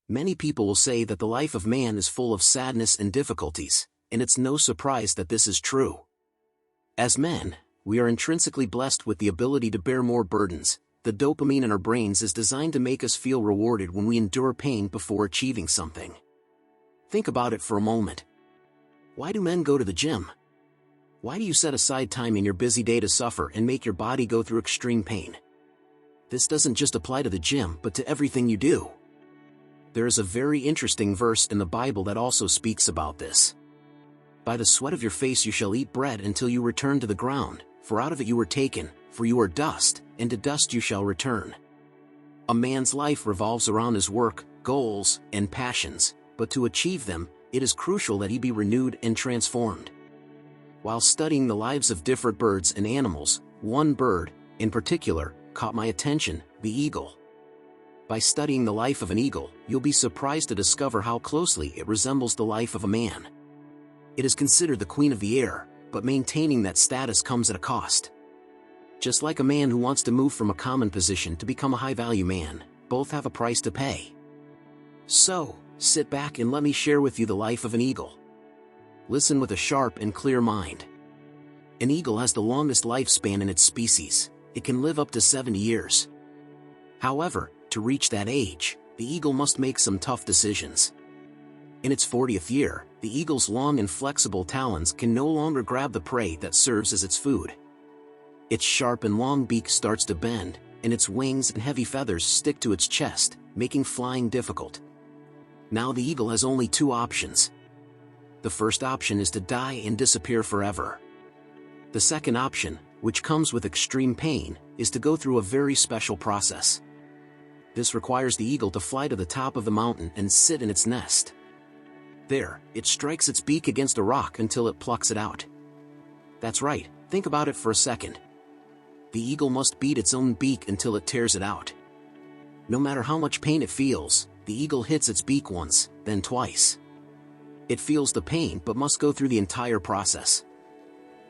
Many people will say that the life of man is full of sadness and difficulties, and it's no surprise that this is true. As men, we are intrinsically blessed with the ability to bear more burdens. The dopamine in our brains is designed to make us feel rewarded when we endure pain before achieving something. Think about it for a moment. Why do men go to the gym? Why do you set aside time in your busy day to suffer and make your body go through extreme pain? This doesn't just apply to the gym but to everything you do. There is a very interesting verse in the Bible that also speaks about this. By the sweat of your face you shall eat bread until you return to the ground, for out of it you were taken, for you are dust, and to dust you shall return. A man's life revolves around his work, goals, and passions, but to achieve them, it is crucial that he be renewed and transformed. While studying the lives of different birds and animals, one bird, in particular, caught my attention, the eagle. By studying the life of an eagle, you'll be surprised to discover how closely it resembles the life of a man. It is considered the queen of the air, but maintaining that status comes at a cost. Just like a man who wants to move from a common position to become a high-value man, both have a price to pay. So, sit back and let me share with you the life of an eagle. Listen with a sharp and clear mind. An eagle has the longest lifespan in its species. It can live up to 70 years. However, to reach that age, the eagle must make some tough decisions. In its 40th year, the eagle's long and flexible talons can no longer grab the prey that serves as its food. Its sharp and long beak starts to bend, and its wings and heavy feathers stick to its chest, making flying difficult. Now the eagle has only two options. The first option is to die and disappear forever. The second option, which comes with extreme pain, is to go through a very special process. This requires the eagle to fly to the top of the mountain and sit in its nest. There, it strikes its beak against a rock until it plucks it out. That's right, think about it for a second. The eagle must beat its own beak until it tears it out. No matter how much pain it feels, the eagle hits its beak once, then twice. It feels the pain but must go through the entire process.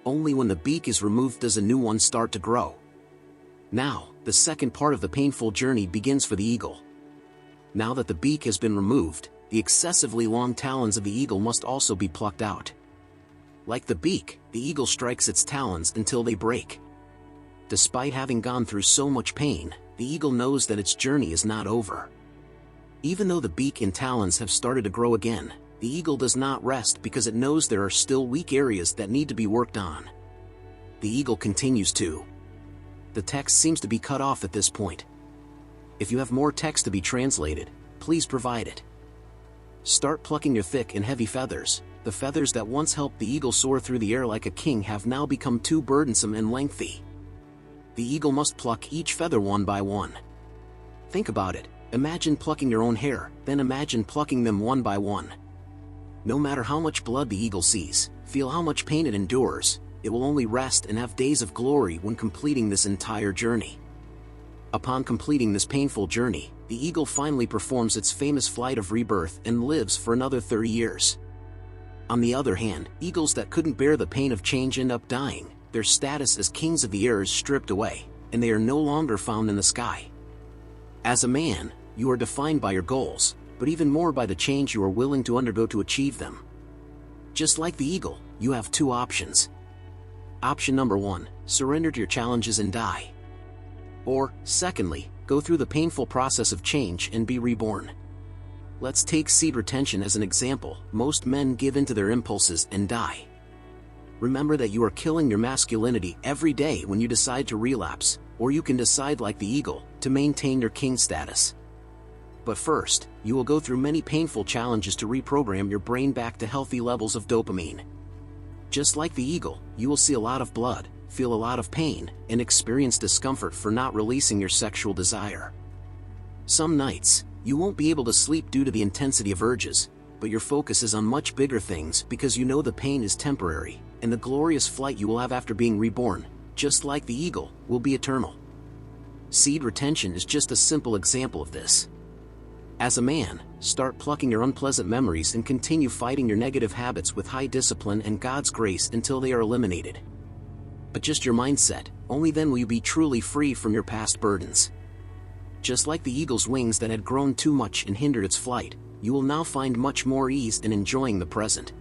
Only when the beak is removed does a new one start to grow. Now, the second part of the painful journey begins for the eagle. Now that the beak has been removed, the excessively long talons of the eagle must also be plucked out. Like the beak, the eagle strikes its talons until they break. Despite having gone through so much pain, the eagle knows that its journey is not over. Even though the beak and talons have started to grow again, the eagle does not rest because it knows there are still weak areas that need to be worked on. The eagle continues to. The text seems to be cut off at this point. If you have more text to be translated, please provide it. Start plucking your thick and heavy feathers. The feathers that once helped the eagle soar through the air like a king have now become too burdensome and lengthy. The eagle must pluck each feather one by one. Think about it. Imagine plucking your own hair, then imagine plucking them one by one. No matter how much blood the eagle sees, feel how much pain it endures, it will only rest and have days of glory when completing this entire journey. Upon completing this painful journey, the eagle finally performs its famous flight of rebirth and lives for another 30 years. On the other hand, eagles that couldn't bear the pain of change end up dying. Their status as kings of the air is stripped away, and they are no longer found in the sky. As a man, you are defined by your goals, but even more by the change you are willing to undergo to achieve them. Just like the eagle, you have two options. Option number 1, surrender to your challenges and die. Or, secondly, go through the painful process of change and be reborn. Let's take seed retention as an example. Most men give in to their impulses and die. Remember that you are killing your masculinity every day when you decide to relapse, or you can decide like the eagle, to maintain your king status. But first, you will go through many painful challenges to reprogram your brain back to healthy levels of dopamine. Just like the eagle, you will see a lot of blood, feel a lot of pain, and experience discomfort for not releasing your sexual desire. Some nights, you won't be able to sleep due to the intensity of urges, but your focus is on much bigger things because you know the pain is temporary, and the glorious flight you will have after being reborn, just like the eagle, will be eternal. Seed retention is just a simple example of this. As a man, start plucking your unpleasant memories and continue fighting your negative habits with high discipline and God's grace until they are eliminated. But just your mindset, only then will you be truly free from your past burdens. Just like the eagle's wings that had grown too much and hindered its flight, you will now find much more ease in enjoying the present.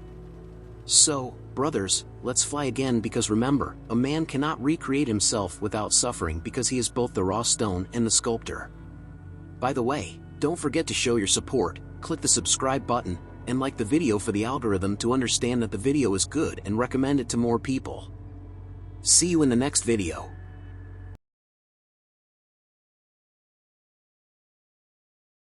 So, brothers, let's fly again, because remember, a man cannot recreate himself without suffering, because he is both the raw stone and the sculptor. By the way, don't forget to show your support, click the subscribe button, and like the video for the algorithm to understand that the video is good and recommend it to more people. See you in the next video.